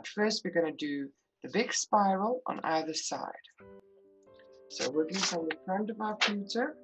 But first we're going to do the big spiral on either side. So working from the front of our pewter,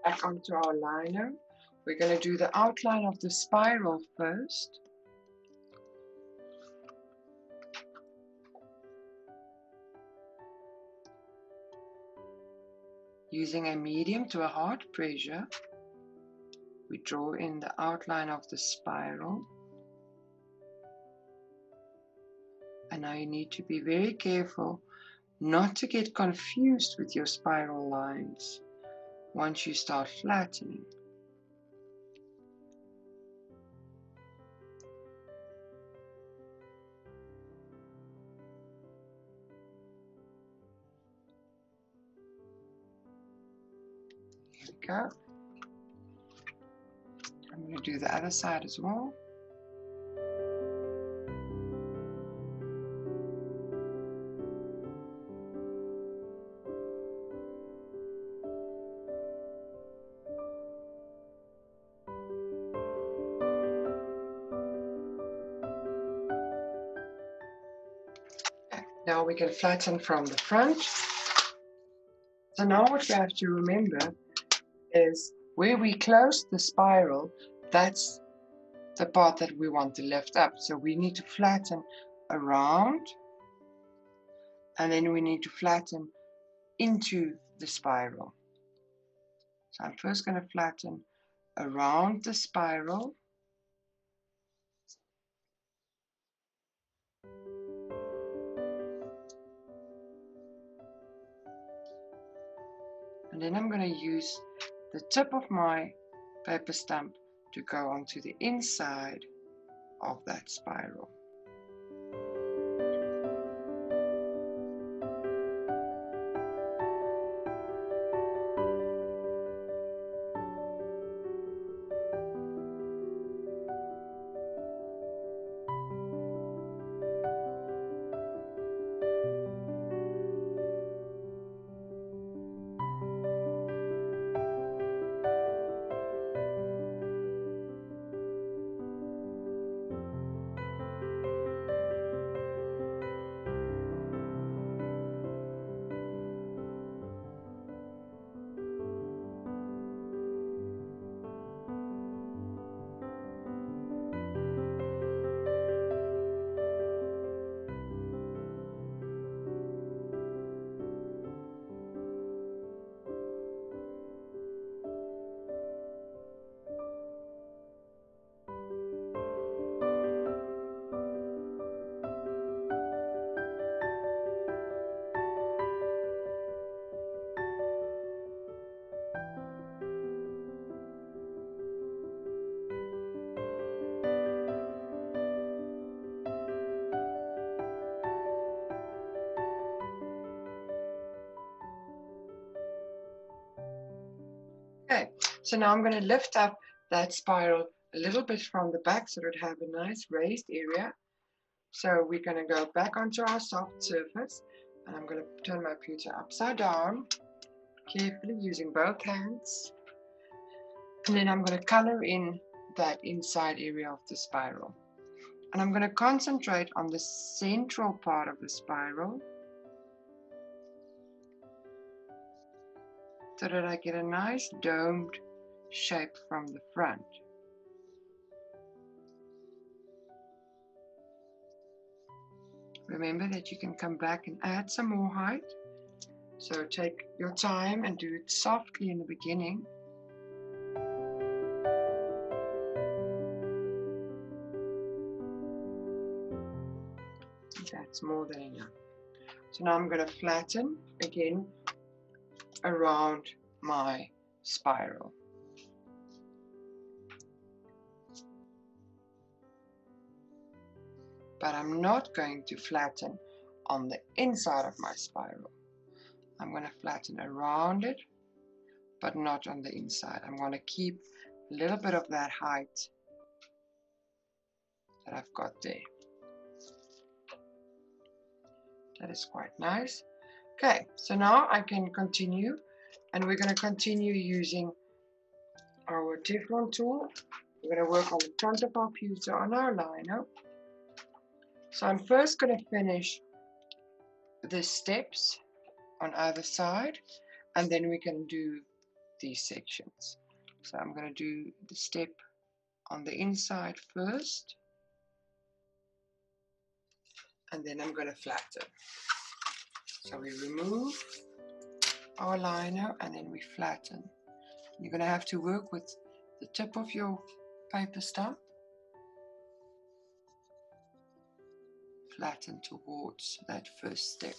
back onto our liner. We're going to do the outline of the spiral first. Using a medium to a hard pressure, we draw in the outline of the spiral. And now you need to be very careful not to get confused with your spiral lines once you start flattening. Here we go. I'm going to do the other side as well. Now we can flatten from the front. So now what you have to remember is where we close the spiral, that's the part that we want to lift up. So we need to flatten around, and then we need to flatten into the spiral. So I'm first going to flatten around the spiral. And then I'm going to use the tip of my paper stamp to go onto the inside of that spiral. Okay, so now I'm going to lift up that spiral a little bit from the back so it have a nice raised area. So we're going to go back onto our soft surface, and I'm going to turn my pewter upside down, carefully using both hands. And then I'm going to color in that inside area of the spiral. And I'm going to concentrate on the central part of the spiral so that I get a nice domed shape from the front. Remember that you can come back and add some more height. So take your time and do it softly in the beginning. That's more than enough. So now I'm going to flatten again around my spiral. But I'm not going to flatten on the inside of my spiral. I'm going to flatten around it, but not on the inside. I'm going to keep a little bit of that height that I've got there. That is quite nice. Okay, so now I can continue, and we're going to continue using our Teflon tool. We're going to work on the front of our pewter on our liner. So I'm first going to finish the steps on either side, and then we can do these sections. So I'm going to do the step on the inside first, and then I'm going to flatten. So we remove our liner and then we flatten. You're going to have to work with the tip of your paper stump, flatten towards that first step.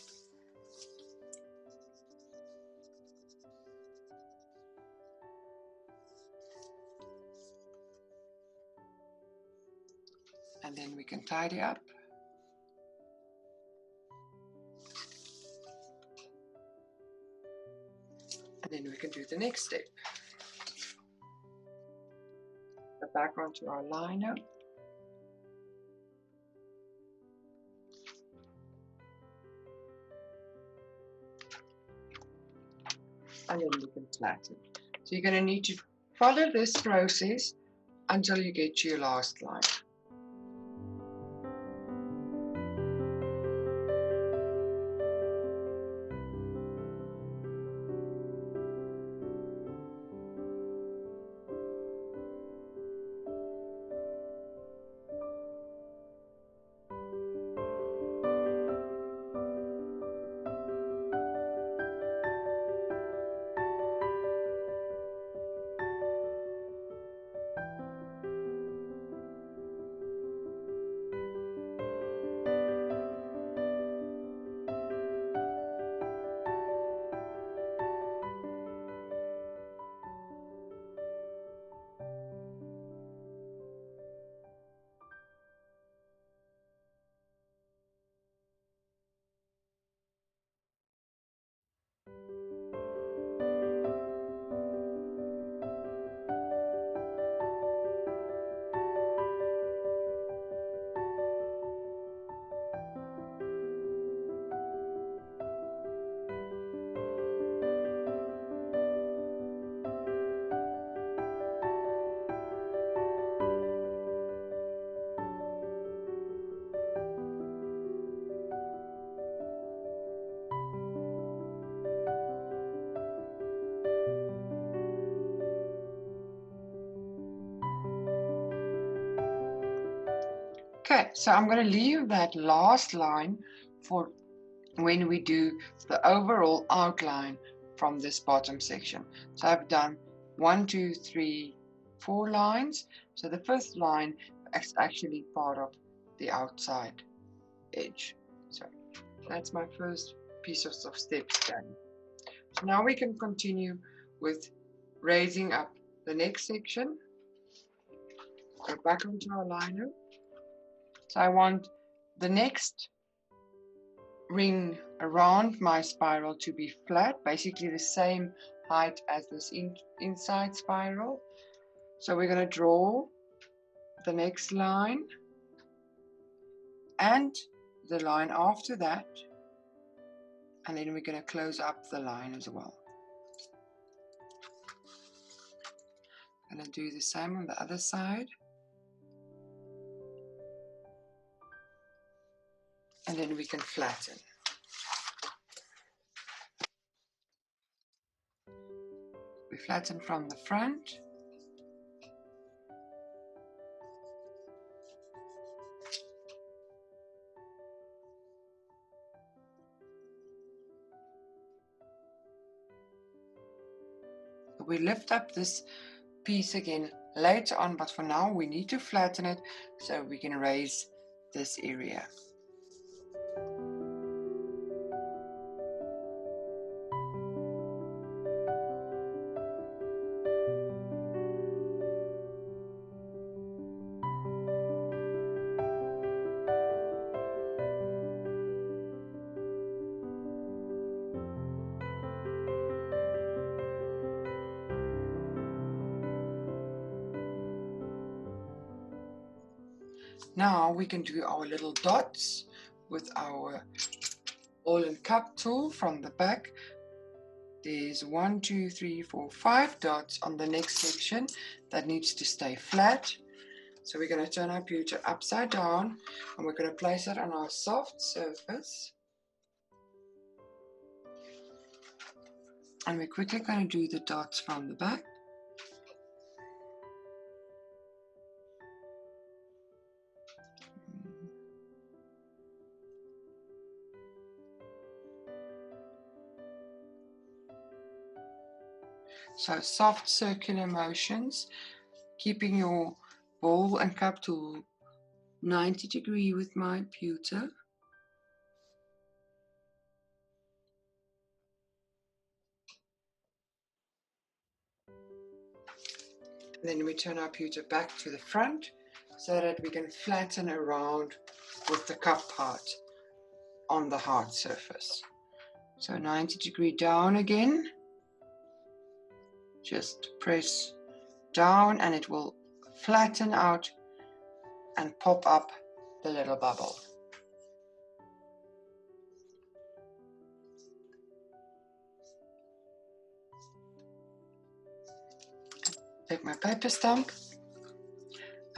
And then we can tidy up. And then we can do the next step. Go back onto our liner. And then we can flatten. So you're going to need to follow this process until you get to your last line. Okay, so I'm going to leave that last line for when we do the overall outline from this bottom section. So I've done 1, 2, 3, 4 lines. So the fifth line is actually part of the outside edge. So that's my first piece of steps done. So now we can continue with raising up the next section. Go back onto our liner. So I want the next ring around my spiral to be flat, basically the same height as this inside spiral. So we're going to draw the next line and the line after that, and then we're going to close up the line as well. I'm going to do the same on the other side. And then we can flatten. We flatten from the front. We lift up this piece again later on, but for now we need to flatten it so we can raise this area. Now we can do our little dots with our ball and cup tool from the back. there's 1, 2, 3, 4, 5 dots on the next section that needs to stay flat. So we're going to turn our pewter upside down and we're going to place it on our soft surface. And we're quickly going to do the dots from the back. So soft circular motions, keeping your ball and cup to 90 degrees with my pewter. And then we turn our pewter back to the front so that we can flatten around with the cup part on the hard surface. So 90 degrees down again. Just press down and it will flatten out and pop up the little bubble. Take my paper stump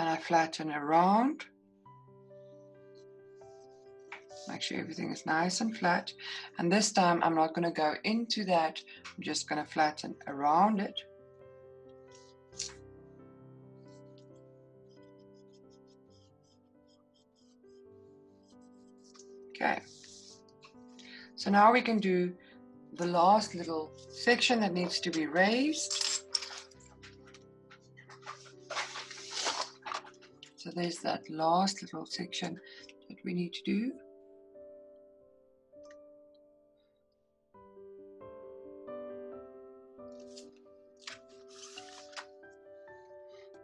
and I flatten around. Make sure everything is nice and flat. And this time I'm not going to go into that. I'm just going to flatten around it. Okay. So now we can do the last little section that needs to be raised. So there's that last little section that we need to do.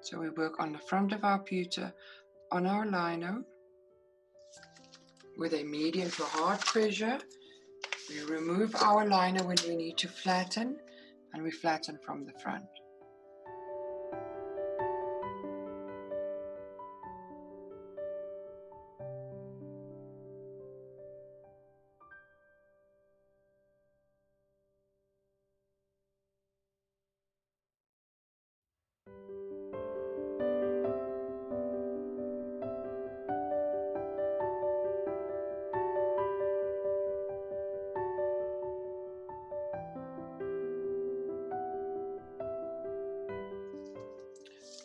So we work on the front of our pewter on our lino with a medium to hard pressure. We remove our liner when we need to flatten, and we flatten from the front.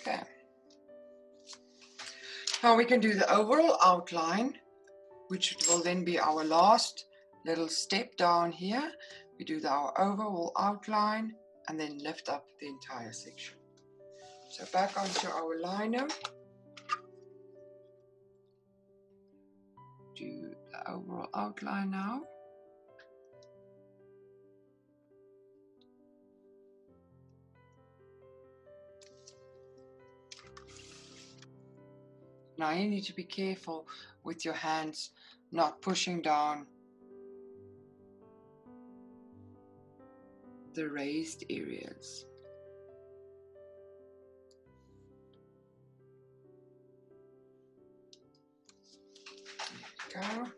Okay. Now we can do the overall outline, which will then be our last little step down here. We do our overall outline and then lift up the entire section. So back onto our lino. Do the overall outline now. Now you need to be careful with your hands not pushing down the raised areas. There we go.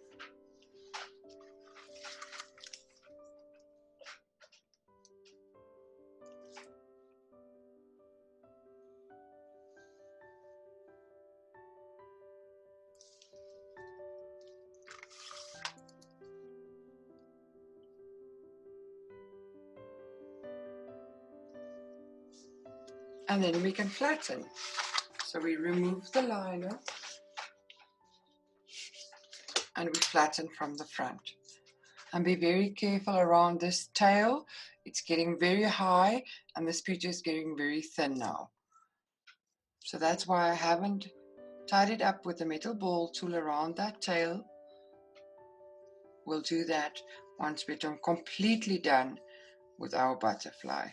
And then we can flatten. So we remove the liner and we flatten from the front. And be very careful around this tail. It's getting very high and this pewter is getting very thin now. So that's why I haven't tied it up with the metal ball tool around that tail. We'll do that once we're completely done with our butterfly.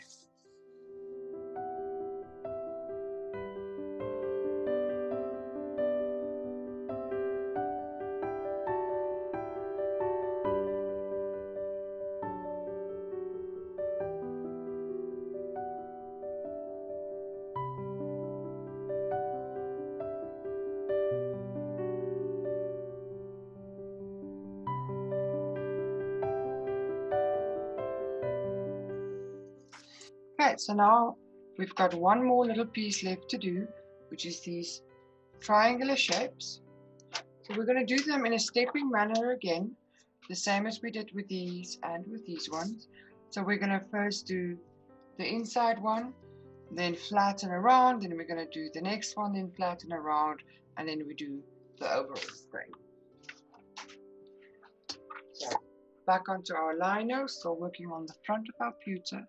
Okay, so now we've got one more little piece left to do, which is these triangular shapes. So we're going to do them in a stepping manner again, the same as we did with these and with these ones. So we're going to first do the inside one, then flatten around, then we're going to do the next one, then flatten around, and then we do the overall frame. So back onto our lino, still working on the front of our pewter.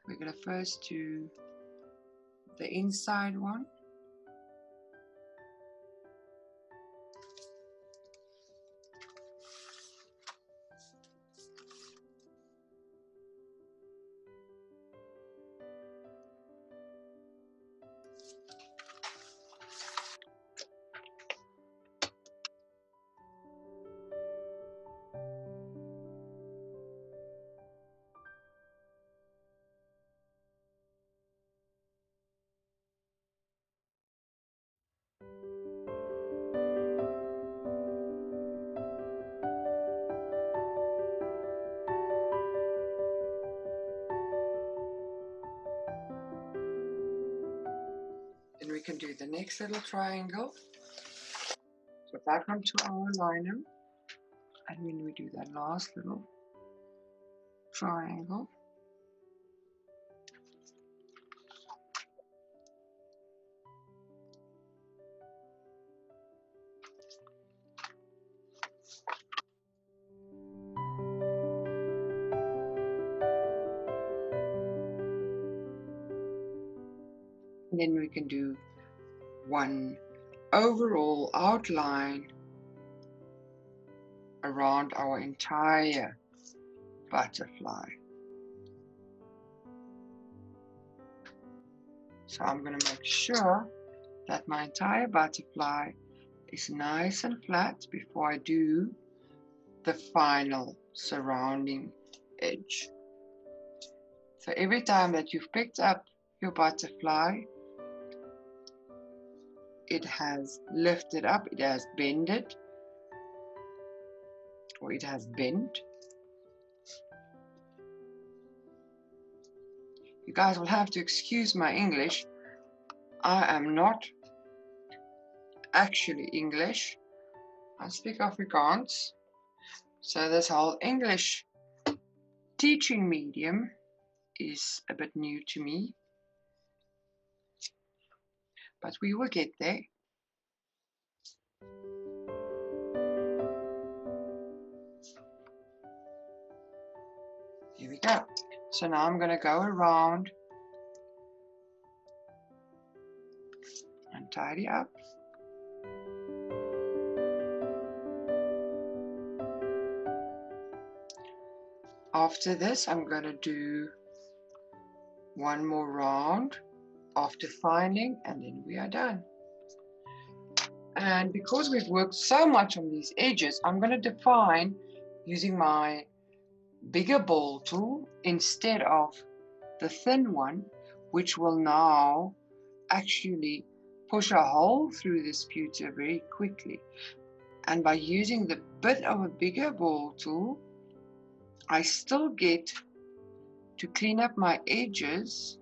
We're going to first do the inside one. Then we can do the next little triangle. So back onto our lino, and when we do that last little triangle, and then we can do one overall outline around our entire butterfly. So I'm going to make sure that my entire butterfly is nice and flat before I do the final surrounding edge. So every time that you've picked up your butterfly, it has lifted up, it has bended, or it has bent. You guys will have to excuse my English. I am not actually English. I speak Afrikaans. So this whole English teaching medium is a bit new to me. But we will get there. Here we go. So now I'm going to go around and tidy up. After this, I'm going to do one more round of defining, and then we are done. And because we've worked so much on these edges, I'm going to define using my bigger ball tool instead of the thin one, which will now actually push a hole through this pewter very quickly. And by using the bit of a bigger ball tool, I still get to clean up my edges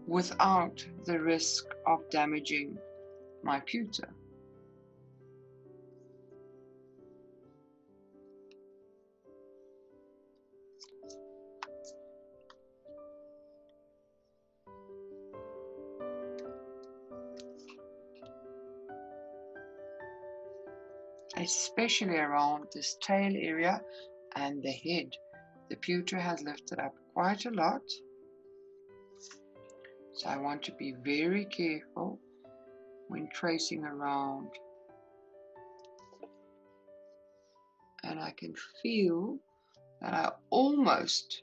without the risk of damaging my pewter. Especially around this tail area and the head. The pewter has lifted up quite a lot. So I want to be very careful when tracing around. And I can feel that I almost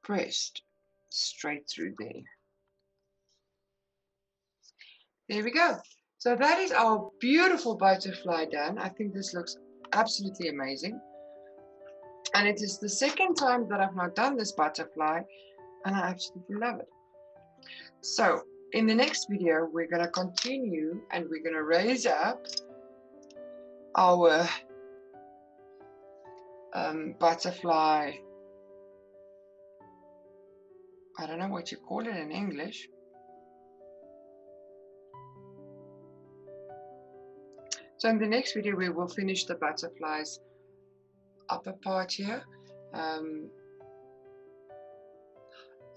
pressed straight through there. There we go. So that is our beautiful butterfly done. I think this looks absolutely amazing. And it is the second time that I've now done this butterfly, and I absolutely love it. So in the next video, we're going to continue and we're going to raise up our butterfly I don't know what you call it in English. So in the next video, we will finish the butterfly's upper part here.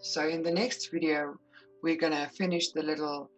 So in the next video, we're going to finish the little